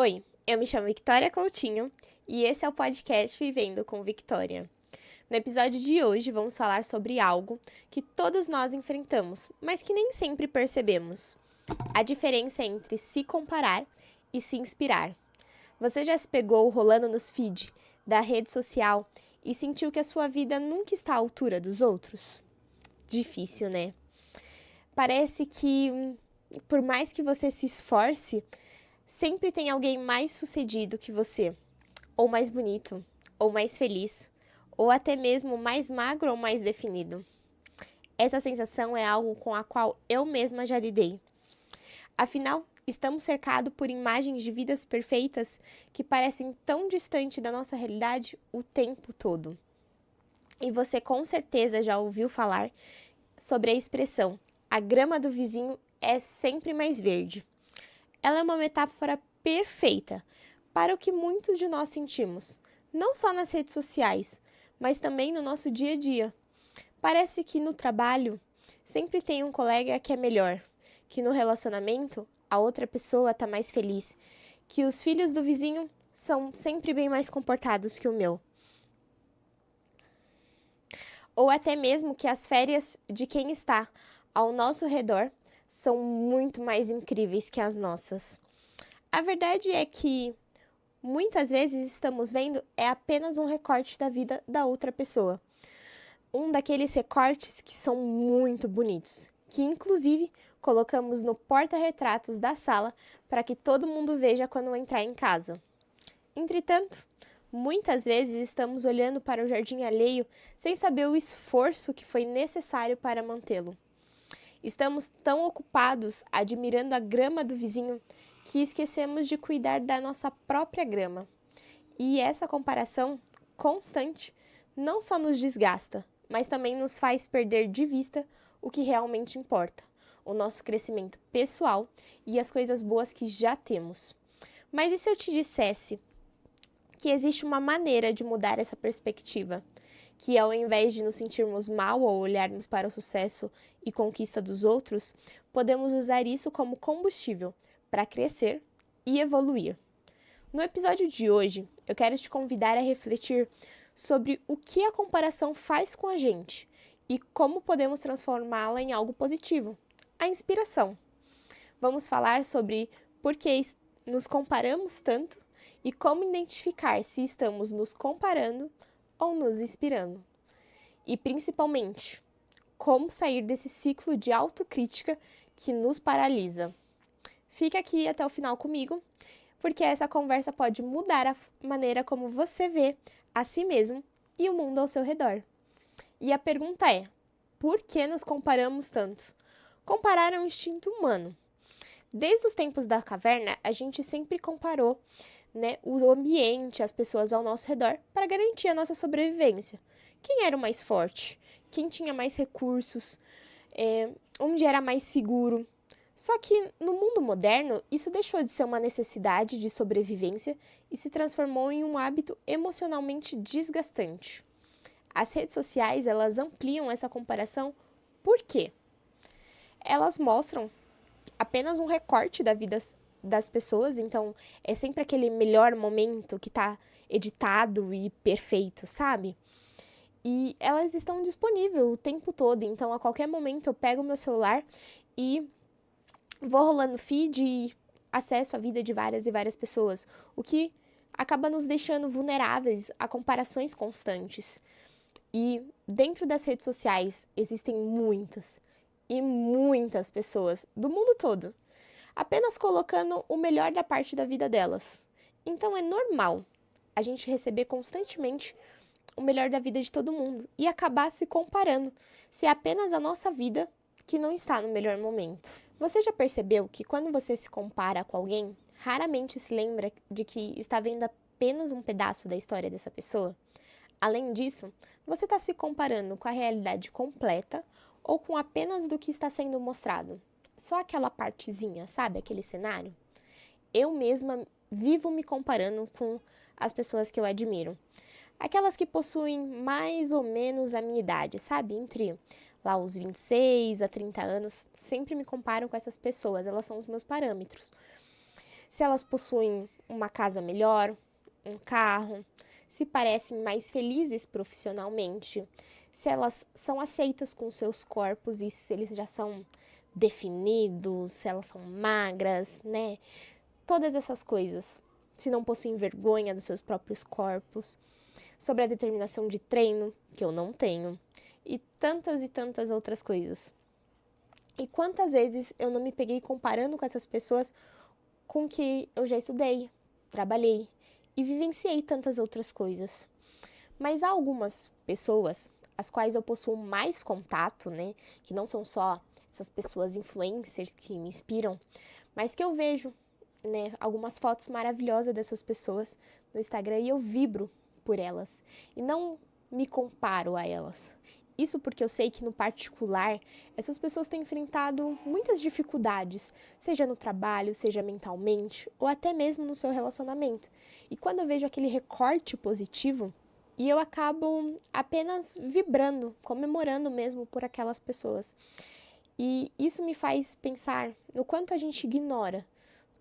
Oi, eu me chamo Victoria Coutinho e esse é o podcast Vivendo com Victoria. No episódio de hoje vamos falar sobre algo que todos nós enfrentamos, mas que nem sempre percebemos. A diferença entre se comparar e se inspirar. Você já se pegou rolando nos feed da rede social e sentiu que a sua vida nunca está à altura dos outros? Difícil, né? Parece que, por mais que você se esforce, sempre tem alguém mais sucedido que você, ou mais bonito, ou mais feliz, ou até mesmo mais magro ou mais definido. Essa sensação é algo com a qual eu mesma já lidei. Afinal, estamos cercados por imagens de vidas perfeitas que parecem tão distantes da nossa realidade o tempo todo. E você com certeza já ouviu falar sobre a expressão "a grama do vizinho é sempre mais verde". Ela é uma metáfora perfeita para o que muitos de nós sentimos, não só nas redes sociais, mas também no nosso dia a dia. Parece que no trabalho sempre tem um colega que é melhor, que no relacionamento a outra pessoa está mais feliz, que os filhos do vizinho são sempre bem mais comportados que o meu. Ou até mesmo que as férias de quem está ao nosso redor são muito mais incríveis que as nossas. A verdade é que muitas vezes estamos vendo é apenas um recorte da vida da outra pessoa. Um daqueles recortes que são muito bonitos, que inclusive colocamos no porta-retratos da sala para que todo mundo veja quando entrar em casa. Entretanto, muitas vezes estamos olhando para o jardim alheio sem saber o esforço que foi necessário para mantê-lo. Estamos tão ocupados admirando a grama do vizinho que esquecemos de cuidar da nossa própria grama. E essa comparação constante não só nos desgasta, mas também nos faz perder de vista o que realmente importa, o nosso crescimento pessoal e as coisas boas que já temos. Mas e se eu te dissesse que existe uma maneira de mudar essa perspectiva? Que ao invés de nos sentirmos mal ao olharmos para o sucesso e conquista dos outros, podemos usar isso como combustível para crescer e evoluir. No episódio de hoje, eu quero te convidar a refletir sobre o que a comparação faz com a gente e como podemos transformá-la em algo positivo, a inspiração. Vamos falar sobre por que nos comparamos tanto e como identificar se estamos nos comparando ou nos inspirando. E principalmente, como sair desse ciclo de autocrítica que nos paralisa. Fica aqui até o final comigo, porque essa conversa pode mudar a maneira como você vê a si mesmo e o mundo ao seu redor. E a pergunta é: por que nos comparamos tanto? Comparar é um instinto humano. Desde os tempos da caverna, a gente sempre comparou, o ambiente, as pessoas ao nosso redor, para garantir a nossa sobrevivência. Quem era o mais forte? Quem tinha mais recursos? Onde era mais seguro? Só que no mundo moderno, isso deixou de ser uma necessidade de sobrevivência e se transformou em um hábito emocionalmente desgastante. As redes sociais, elas ampliam essa comparação. Por quê? Elas mostram apenas um recorte da vida das pessoas, então é sempre aquele melhor momento que está editado e perfeito, sabe? E elas estão disponíveis o tempo todo, então a qualquer momento eu pego o meu celular e vou rolando feed e acesso a vida de várias e várias pessoas, o que acaba nos deixando vulneráveis a comparações constantes. E dentro das redes sociais existem muitas e muitas pessoas do mundo todo, apenas colocando o melhor da parte da vida delas. Então é normal a gente receber constantemente o melhor da vida de todo mundo e acabar se comparando se é apenas a nossa vida que não está no melhor momento. Você já percebeu que quando você se compara com alguém, raramente se lembra de que está vendo apenas um pedaço da história dessa pessoa? Além disso, você está se comparando com a realidade completa ou com apenas do que está sendo mostrado? Só aquela partezinha, sabe? Aquele cenário? Eu mesma vivo me comparando com as pessoas que eu admiro. Aquelas que possuem mais ou menos a minha idade, sabe? Entre lá os 26 a 30 anos, sempre me comparo com essas pessoas, elas são os meus parâmetros. se elas possuem uma casa melhor, um carro, se parecem mais felizes profissionalmente, se elas são aceitas com seus corpos e se eles já são definidos, se elas são magras, né? Todas essas coisas. Se não possuem vergonha dos seus próprios corpos, sobre a determinação de treino, que eu não tenho, e tantas outras coisas. E quantas vezes eu não me peguei comparando com essas pessoas com que eu já estudei, trabalhei e vivenciei tantas outras coisas. Mas há algumas pessoas as quais eu possuo mais contato, né, que não são só essas pessoas influencers que me inspiram, mas que eu vejo, né, algumas fotos maravilhosas dessas pessoas no Instagram e eu vibro por elas e não me comparo a elas. Isso porque eu sei que, no particular, essas pessoas têm enfrentado muitas dificuldades, seja no trabalho, seja mentalmente, ou até mesmo no seu relacionamento. E quando eu vejo aquele recorte positivo, e eu acabo apenas vibrando, comemorando mesmo por aquelas pessoas. E isso me faz pensar no quanto a gente ignora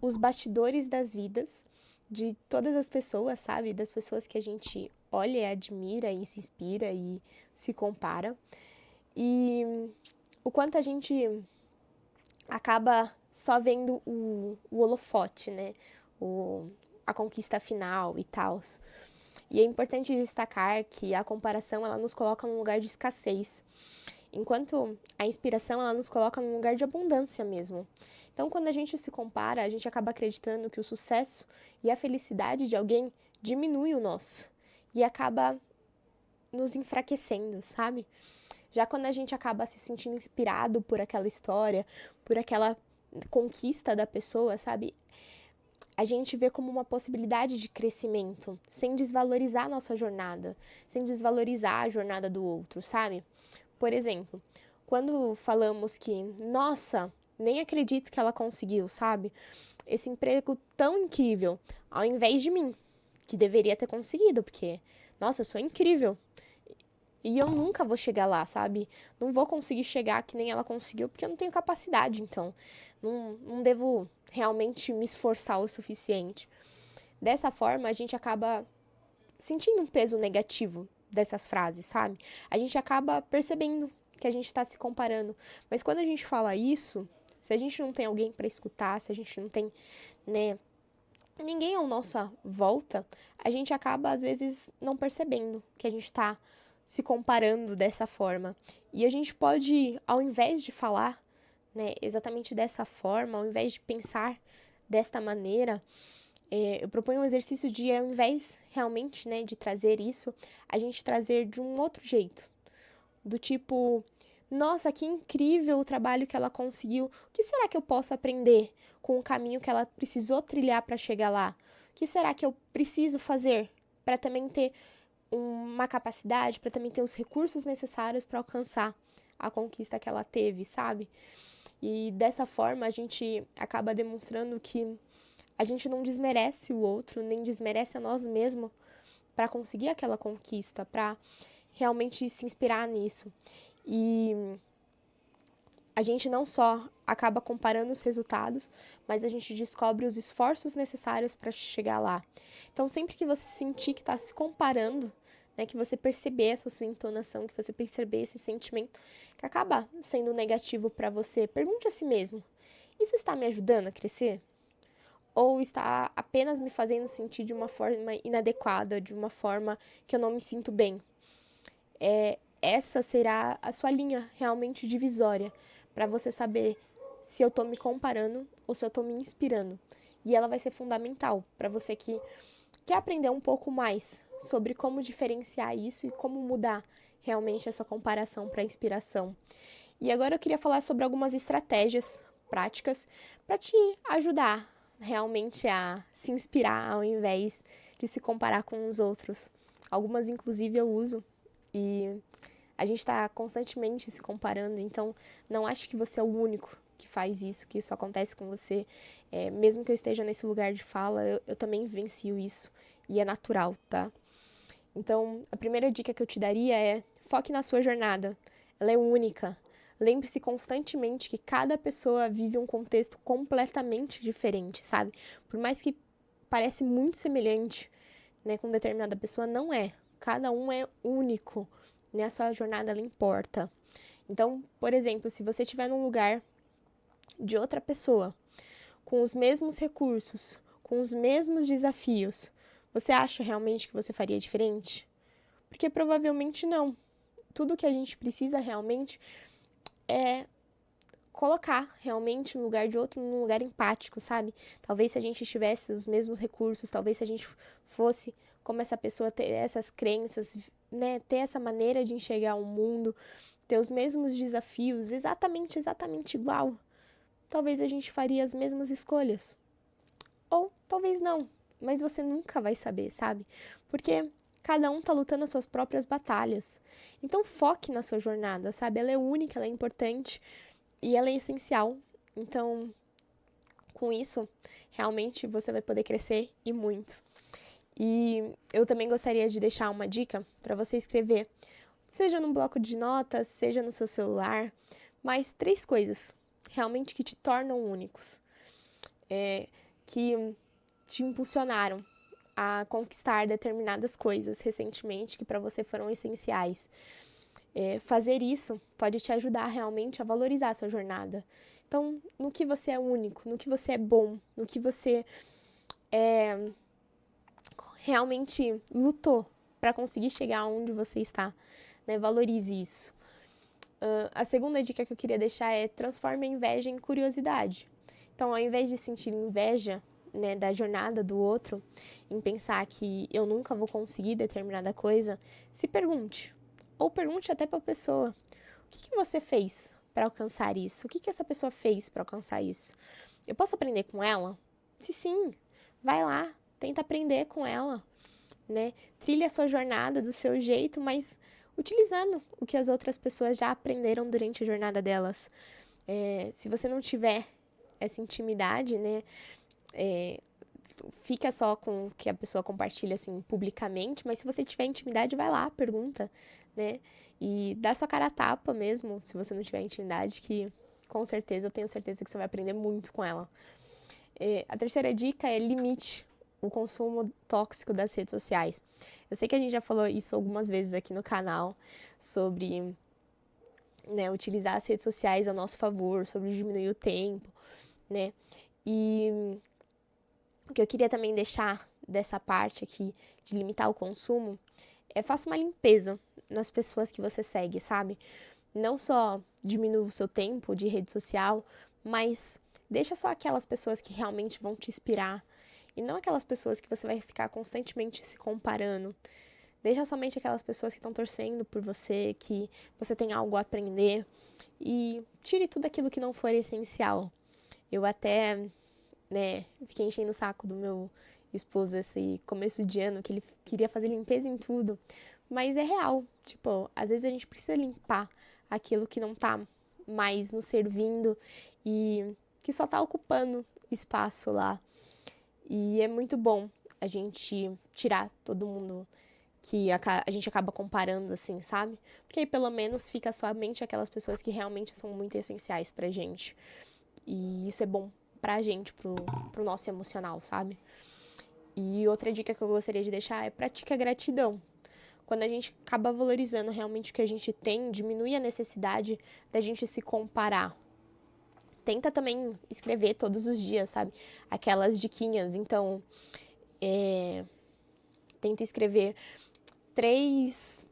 os bastidores das vidas de todas as pessoas, sabe? Das pessoas que a gente olha e admira e se inspira e se compara. E o quanto a gente acaba só vendo o holofote, né? A conquista final e tal. E é importante destacar que a comparação ela nos coloca num lugar de escassez, enquanto a inspiração ela nos coloca num lugar de abundância mesmo. Então, quando a gente se compara, a gente acaba acreditando que o sucesso e a felicidade de alguém diminui o nosso e acaba nos enfraquecendo, sabe? Já quando a gente acaba se sentindo inspirado por aquela história, por aquela conquista da pessoa, sabe? A gente vê como uma possibilidade de crescimento, sem desvalorizar a nossa jornada, sem desvalorizar a jornada do outro, sabe? Por exemplo, quando falamos que, nossa, nem acredito que ela conseguiu, sabe? Esse emprego tão incrível, ao invés de mim, que deveria ter conseguido, porque, nossa, eu sou incrível. E eu nunca vou chegar lá, sabe? Não vou conseguir chegar que nem ela conseguiu, porque eu não tenho capacidade, então. Não devo realmente me esforçar o suficiente. Dessa forma, a gente acaba sentindo um peso negativo dessas frases, sabe? A gente acaba percebendo que a gente está se comparando. Mas quando a gente fala isso, se a gente não tem alguém para escutar, se a gente não tem, né, ninguém à nossa volta, a gente acaba, às vezes, não percebendo que a gente está se comparando dessa forma. E a gente pode, ao invés de falar, né, exatamente dessa forma, ao invés de pensar desta maneira, eu proponho um exercício de, ao invés realmente, né, de trazer isso, a gente trazer de um outro jeito. Do tipo, nossa, que incrível o trabalho que ela conseguiu. O que será que eu posso aprender com o caminho que ela precisou trilhar para chegar lá? O que será que eu preciso fazer para também ter uma capacidade, para também ter os recursos necessários para alcançar a conquista que ela teve, sabe? E dessa forma a gente acaba demonstrando que a gente não desmerece o outro, nem desmerece a nós mesmos para conseguir aquela conquista, para realmente se inspirar nisso. E a gente não só acaba comparando os resultados, mas a gente descobre os esforços necessários para chegar lá. Então, sempre que você sentir que está se comparando, né, que você perceber essa sua entonação, que você perceber esse sentimento que acaba sendo negativo para você, pergunte a si mesmo: isso está me ajudando a crescer? Ou está apenas me fazendo sentir de uma forma inadequada, de uma forma que eu não me sinto bem? Essa será a sua linha realmente divisória para você saber se eu estou me comparando ou se eu estou me inspirando. E ela vai ser fundamental para você que quer aprender um pouco mais sobre como diferenciar isso e como mudar realmente essa comparação para inspiração. E agora eu queria falar sobre algumas estratégias práticas para te ajudar realmente a se inspirar ao invés de se comparar com os outros. Algumas, inclusive, eu uso e a gente está constantemente se comparando, então não acho que você é o único que faz isso, que isso acontece com você. Mesmo que eu esteja nesse lugar de fala, eu também vivencio isso e é natural, tá? Então, a primeira dica que eu te daria é: foque na sua jornada. Ela é única. lembre-se constantemente que cada pessoa vive um contexto completamente diferente, sabe? Por mais que parece muito semelhante, né, com determinada pessoa, não é. Cada um é único, né? A sua jornada, ela importa. Então, por exemplo, se você estiver num lugar de outra pessoa, com os mesmos recursos, com os mesmos desafios, você acha realmente que você faria diferente? Porque provavelmente não. Tudo que a gente precisa realmente é colocar realmente no lugar de outro, num lugar empático, sabe? Talvez se a gente tivesse os mesmos recursos, talvez se a gente fosse como essa pessoa, ter essas crenças, né? Ter essa maneira de enxergar o mundo, ter os mesmos desafios, exatamente igual. Talvez a gente faria as mesmas escolhas. Ou talvez não, mas você nunca vai saber, sabe? Porque cada um tá lutando as suas próprias batalhas. Então foque na sua jornada, sabe? Ela é única, ela é importante e ela é essencial. Então, com isso, realmente você vai poder crescer e muito. E eu também gostaria de deixar uma dica para você escrever, seja num bloco de notas, seja no seu celular, mas 3 coisas realmente que te tornam únicos, que te impulsionaram a conquistar determinadas coisas recentemente que para você foram essenciais. Fazer isso pode te ajudar realmente a valorizar a sua jornada. Então, no que você é único, no que você é bom, no que você realmente lutou para conseguir chegar onde você está, né? Valorize isso. A segunda dica que eu queria deixar é transforme a inveja em curiosidade. Então, ao invés de sentir inveja, né, da jornada do outro, em pensar que eu nunca vou conseguir determinada coisa, se pergunte. Ou pergunte até para a pessoa: o que você fez para alcançar isso? O que essa pessoa fez para alcançar isso? Eu posso aprender com ela? Se sim, vai lá, tenta aprender com ela, né? Trilha a sua jornada do seu jeito, mas utilizando o que as outras pessoas já aprenderam durante a jornada delas. Se você não tiver essa intimidade, né? Fica só com o que a pessoa compartilha assim publicamente, mas se você tiver intimidade, vai lá, pergunta, né? E dá sua cara a tapa mesmo, se você não tiver intimidade, que com certeza, eu tenho certeza que você vai aprender muito com ela. A terceira dica é limite o consumo tóxico das redes sociais. Eu sei que a gente já falou isso algumas vezes aqui no canal, sobre, né, utilizar as redes sociais a nosso favor, sobre diminuir o tempo, né? E o que eu queria também deixar dessa parte aqui de limitar o consumo é faça uma limpeza nas pessoas que você segue, sabe? Não só diminua o seu tempo de rede social, mas deixa só aquelas pessoas que realmente vão te inspirar e não aquelas pessoas que você vai ficar constantemente se comparando. Deixa somente aquelas pessoas que estão torcendo por você, que você tem algo a aprender e tire tudo aquilo que não for essencial. Eu até, né, fiquei enchendo o saco do meu esposo esse começo de ano, que ele queria fazer limpeza em tudo. Mas é real, tipo, às vezes a gente precisa limpar aquilo que não tá mais nos servindo e que só tá ocupando espaço lá. E é muito bom a gente tirar todo mundo que a gente acaba comparando, assim, sabe? Porque aí pelo menos fica somente aquelas pessoas que realmente são muito essenciais pra gente. E isso é bom pra gente, pro nosso emocional, sabe? E outra dica que eu gostaria de deixar é pratique a gratidão. Quando a gente acaba valorizando realmente o que a gente tem, diminui a necessidade da gente se comparar. Tenta também escrever todos os dias, sabe? Aquelas diquinhas. Então, tenta escrever 3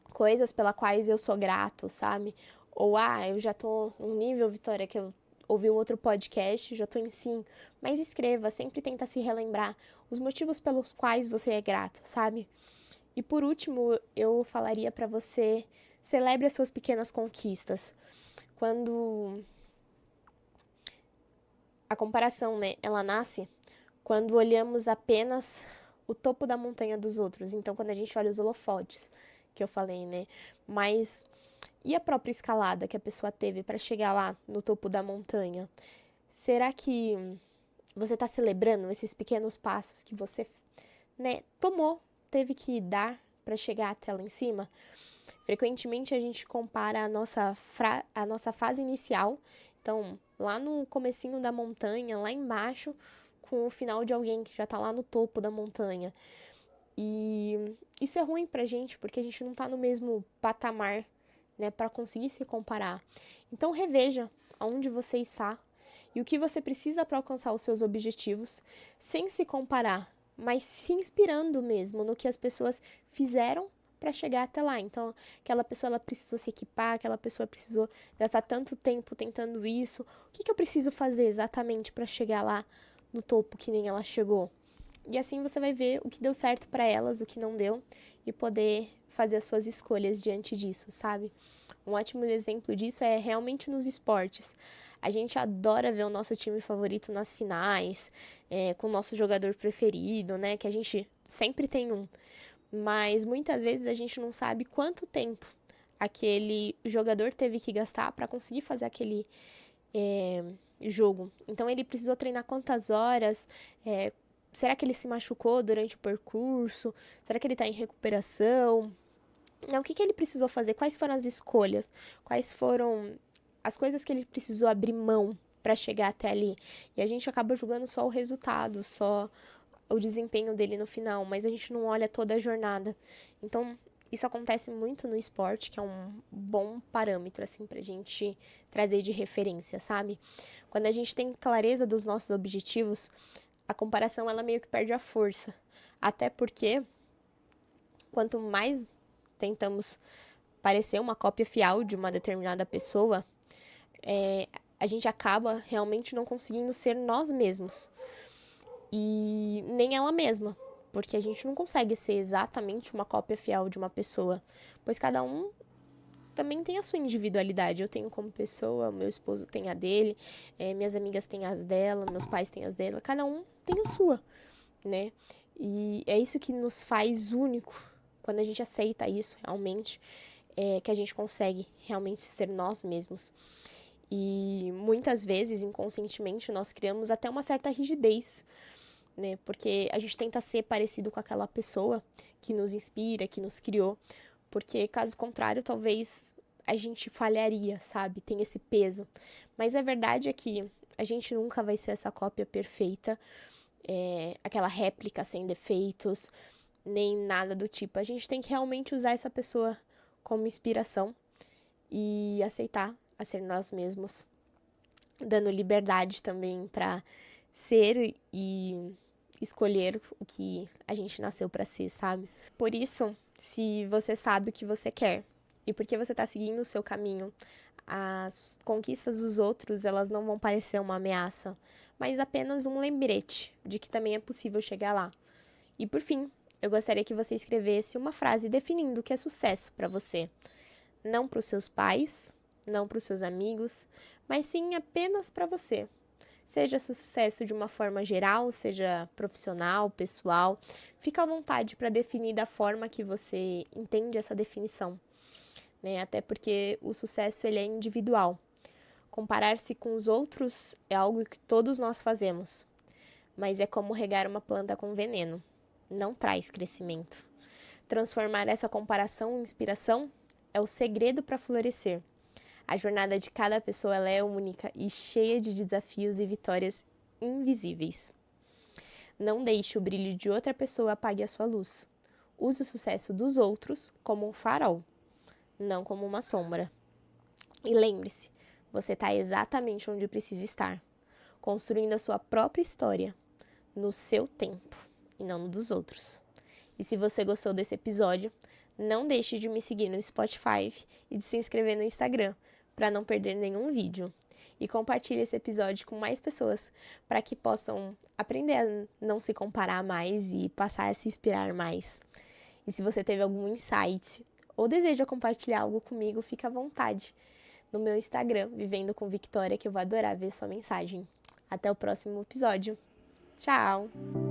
coisas pelas quais eu sou grato, sabe? Ou, eu já tô num nível, Vitória, que eu ouvi um outro podcast, já tô em 5. Mas escreva, sempre tenta se relembrar os motivos pelos quais você é grato, sabe? E por último, eu falaria pra você, celebre as suas pequenas conquistas. Quando a comparação, né, ela nasce quando olhamos apenas o topo da montanha dos outros. Então, quando a gente olha os holofotes, que eu falei, né? Mas e a própria escalada que a pessoa teve para chegar lá no topo da montanha? Será que você está celebrando esses pequenos passos que você, né, tomou, teve que dar para chegar até lá em cima? Frequentemente a gente compara a nossa fase inicial, então lá no comecinho da montanha, lá embaixo, com o final de alguém que já tá lá no topo da montanha. E isso é ruim pra gente, porque a gente não tá no mesmo patamar, né, para conseguir se comparar. Então reveja aonde você está e o que você precisa para alcançar os seus objetivos, sem se comparar, mas se inspirando mesmo no que as pessoas fizeram para chegar até lá. Então, aquela pessoa ela precisou se equipar, aquela pessoa precisou gastar tanto tempo tentando isso. O que eu preciso fazer exatamente para chegar lá no topo que nem ela chegou? E assim você vai ver o que deu certo para elas, o que não deu, e poder fazer as suas escolhas diante disso, sabe? Um ótimo exemplo disso é realmente nos esportes. A gente adora ver o nosso time favorito nas finais, com o nosso jogador preferido, né? Que a gente sempre tem um. Mas muitas vezes a gente não sabe quanto tempo aquele jogador teve que gastar para conseguir fazer aquele jogo. Então ele precisou treinar quantas horas, será que ele se machucou durante o percurso? Será que ele está em recuperação? Não, o que ele precisou fazer? Quais foram as escolhas? Quais foram as coisas que ele precisou abrir mão para chegar até ali? E a gente acaba julgando só o resultado, só o desempenho dele no final, mas a gente não olha toda a jornada. Então, isso acontece muito no esporte, que é um bom parâmetro, assim, pra gente trazer de referência, sabe? Quando a gente tem clareza dos nossos objetivos, a comparação, ela meio que perde a força. Até porque, quanto mais tentamos parecer uma cópia fiel de uma determinada pessoa, a gente acaba realmente não conseguindo ser nós mesmos. E nem ela mesma, porque a gente não consegue ser exatamente uma cópia fiel de uma pessoa, pois cada um também tem a sua individualidade. Eu tenho como pessoa, meu esposo tem a dele, minhas amigas têm as dela, meus pais têm as dela, cada um tem a sua, né? E é isso que nos faz único, quando a gente aceita isso realmente, que a gente consegue realmente ser nós mesmos. E muitas vezes, inconscientemente, nós criamos até uma certa rigidez, né? Porque a gente tenta ser parecido com aquela pessoa que nos inspira, que nos criou. Porque, caso contrário, talvez a gente falharia, sabe? Tem esse peso. Mas a verdade é que a gente nunca vai ser essa cópia perfeita, aquela réplica sem defeitos, nem nada do tipo. A gente tem que realmente usar essa pessoa como inspiração e aceitar a ser nós mesmos, dando liberdade também para ser e escolher o que a gente nasceu para ser, sabe? Por isso, se você sabe o que você quer e porque você tá seguindo o seu caminho, as conquistas dos outros, elas não vão parecer uma ameaça, mas apenas um lembrete de que também é possível chegar lá. E por fim, eu gostaria que você escrevesse uma frase definindo o que é sucesso para você. Não para os seus pais, não para os seus amigos, mas sim apenas para você. Seja sucesso de uma forma geral, seja profissional, pessoal, fica à vontade para definir da forma que você entende essa definição, né? Até porque o sucesso ele é individual. Comparar-se com os outros é algo que todos nós fazemos, mas é como regar uma planta com veneno. Não traz crescimento. Transformar essa comparação em inspiração é o segredo para florescer. A jornada de cada pessoa ela é única e cheia de desafios e vitórias invisíveis. Não deixe o brilho de outra pessoa apague a sua luz. Use o sucesso dos outros como um farol, não como uma sombra. E lembre-se, você está exatamente onde precisa estar, construindo a sua própria história, no seu tempo e não no dos outros. E se você gostou desse episódio, não deixe de me seguir no Spotify e de se inscrever no Instagram, para não perder nenhum vídeo. E compartilhe esse episódio com mais pessoas, para que possam aprender a não se comparar mais e passar a se inspirar mais. E se você teve algum insight ou deseja compartilhar algo comigo, fica à vontade no meu Instagram, Vivendo com Victoria, que eu vou adorar ver sua mensagem. Até o próximo episódio. Tchau!